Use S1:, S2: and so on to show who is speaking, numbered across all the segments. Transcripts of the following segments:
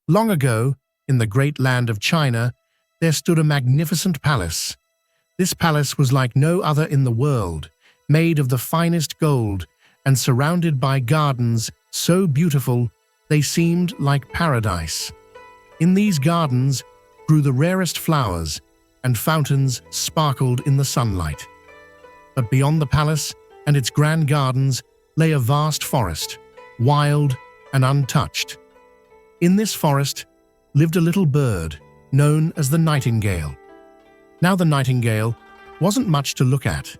S1: Long ago, in the great land of China, there stood a magnificent palace. This palace was like no other in the world, made of the finest gold and surrounded by gardens so beautiful they seemed like paradise. In these gardens grew the rarest flowers, and fountains sparkled in the sunlight. But beyond the palace and its grand gardens lay a vast forest, wild and untouched. In this forest lived a little bird known as the Nightingale. Now the Nightingale wasn't much to look at.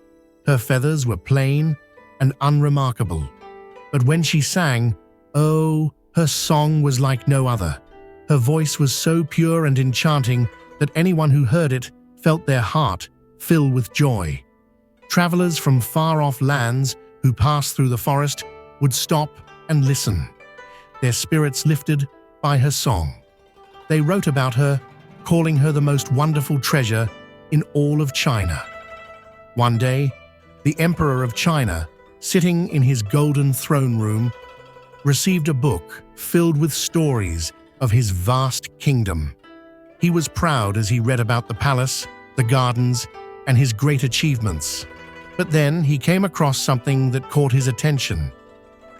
S1: Her feathers were plain and unremarkable. But when she sang, oh, her song was like no other. Her voice was so pure and enchanting that anyone who heard it felt their heart fill with joy. Travelers from far-off lands who passed through the forest would stop and listen, their spirits lifted by her song. They wrote about her, calling her the most wonderful treasure in all of China. One day, the Emperor of China, sitting in his golden throne room, received a book filled with stories of his vast kingdom. He was proud as he read about the palace, the gardens, and his great achievements. But then he came across something that caught his attention.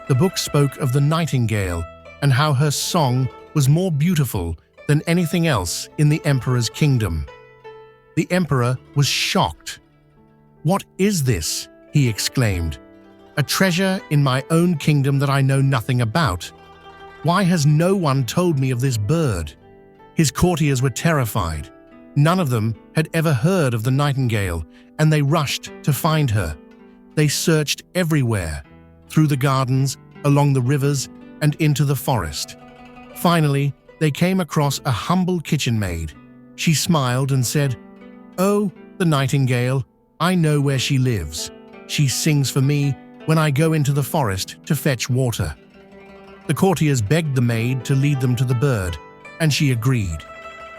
S1: The book spoke of the Nightingale and how her song was more beautiful than anything else in the Emperor's kingdom. The Emperor was shocked. "What is this?" he exclaimed. "A treasure in my own kingdom that I know nothing about. Why has no one told me of this bird?" His courtiers were terrified. None of them had ever heard of the Nightingale, and they rushed to find her. They searched everywhere, through the gardens, along the rivers, and into the forest. Finally, they came across a humble kitchen maid. She smiled and said, "Oh, the Nightingale, I know where she lives. She sings for me when I go into the forest to fetch water." The courtiers begged the maid to lead them to the bird, and she agreed.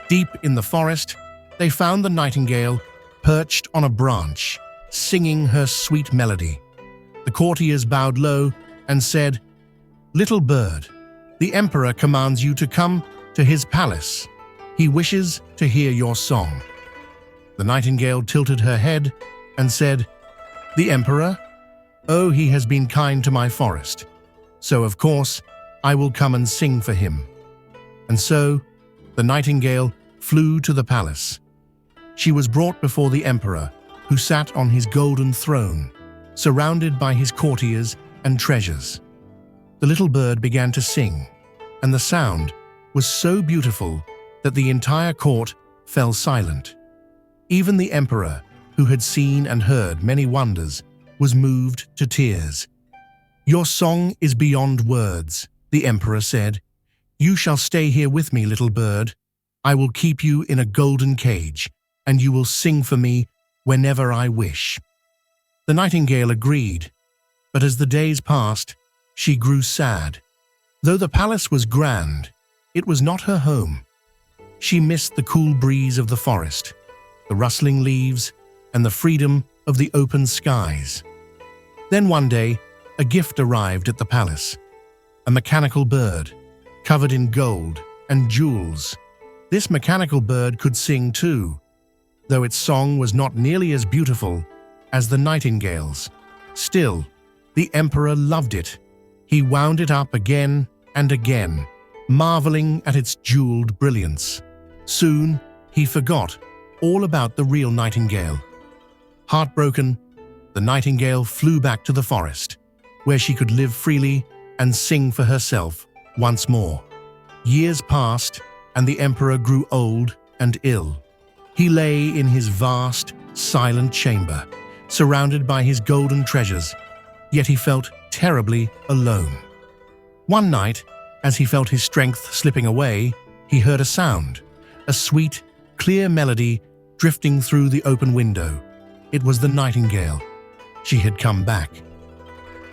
S1: Deep in the forest, they found the Nightingale perched on a branch, singing her sweet melody. The courtiers bowed low and said, "Little bird, the Emperor commands you to come to his palace. He wishes to hear your song." The Nightingale tilted her head and said, "The Emperor? Oh, he has been kind to my forest. So, of course, I will come and sing for him." And so, the Nightingale flew to the palace. She was brought before the Emperor, who sat on his golden throne, surrounded by his courtiers and treasures. The little bird began to sing, and the sound was so beautiful that the entire court fell silent. Even the Emperor, who had seen and heard many wonders, was moved to tears. "Your song is beyond words," the Emperor said. "You shall stay here with me, little bird. I will keep you in a golden cage, and you will sing for me whenever I wish." The Nightingale agreed, but as the days passed, she grew sad. Though the palace was grand, it was not her home. She missed the cool breeze of the forest, the rustling leaves, and the freedom of the open skies. Then one day, a gift arrived at the palace, a mechanical bird, covered in gold and jewels. This mechanical bird could sing too, though its song was not nearly as beautiful as the Nightingale's. Still, the Emperor loved it. He wound it up again and again, marveling at its jeweled brilliance. Soon, he forgot all about the real Nightingale. Heartbroken, the Nightingale flew back to the forest, where she could live freely and sing for herself once more. Years passed, and the Emperor grew old and ill. He lay in his vast, silent chamber, surrounded by his golden treasures, yet he felt terribly alone. One night, as he felt his strength slipping away, he heard a sound, a sweet, clear melody drifting through the open window. It was the Nightingale. She had come back.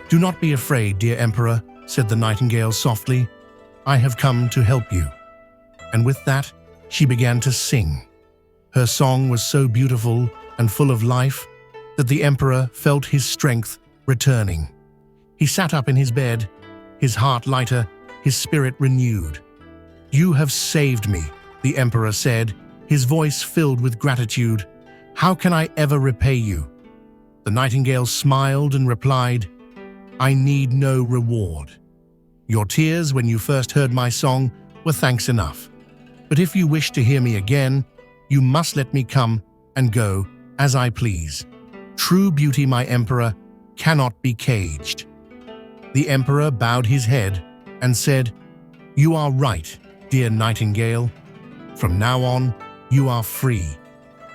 S1: "Do not be afraid, dear Emperor," said the Nightingale softly. "I have come to help you." And with that, she began to sing. Her song was so beautiful and full of life that the Emperor felt his strength returning. He sat up in his bed, his heart lighter, his spirit renewed. "You have saved me," the emperor said, his voice filled with gratitude. "How can I ever repay you?" The nightingale smiled and replied, "I need no reward. Your tears when you first heard my song were thanks enough. But if you wish to hear me again, you must let me come and go as I please. True beauty, my emperor, cannot be caged." The emperor bowed his head and said, "You are right, dear nightingale. From now on, you are free."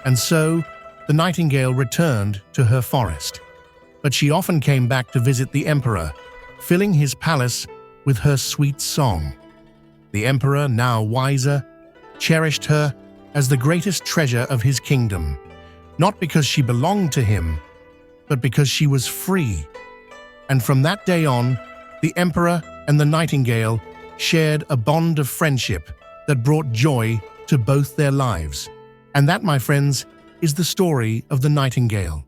S1: And so, the nightingale returned to her forest. But she often came back to visit the emperor, filling his palace with her sweet song. The emperor, now wiser, cherished her as the greatest treasure of his kingdom, not because she belonged to him, but because she was free. And from that day on, the emperor and the nightingale shared a bond of friendship that brought joy to both their lives. And that, my friends, is the story of the Nightingale,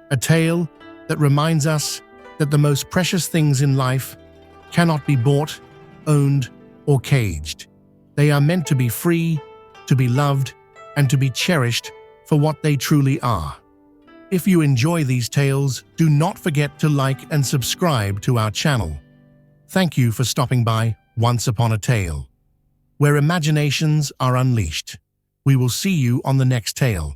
S1: a tale that reminds us that the most precious things in life cannot be bought, owned, or caged. They are meant to be free, to be loved, and to be cherished for what they truly are. If you enjoy these tales, do not forget to like and subscribe to our channel. Thank you for stopping by Once Upon a Tale, where imaginations are unleashed. We will see you on the next tale.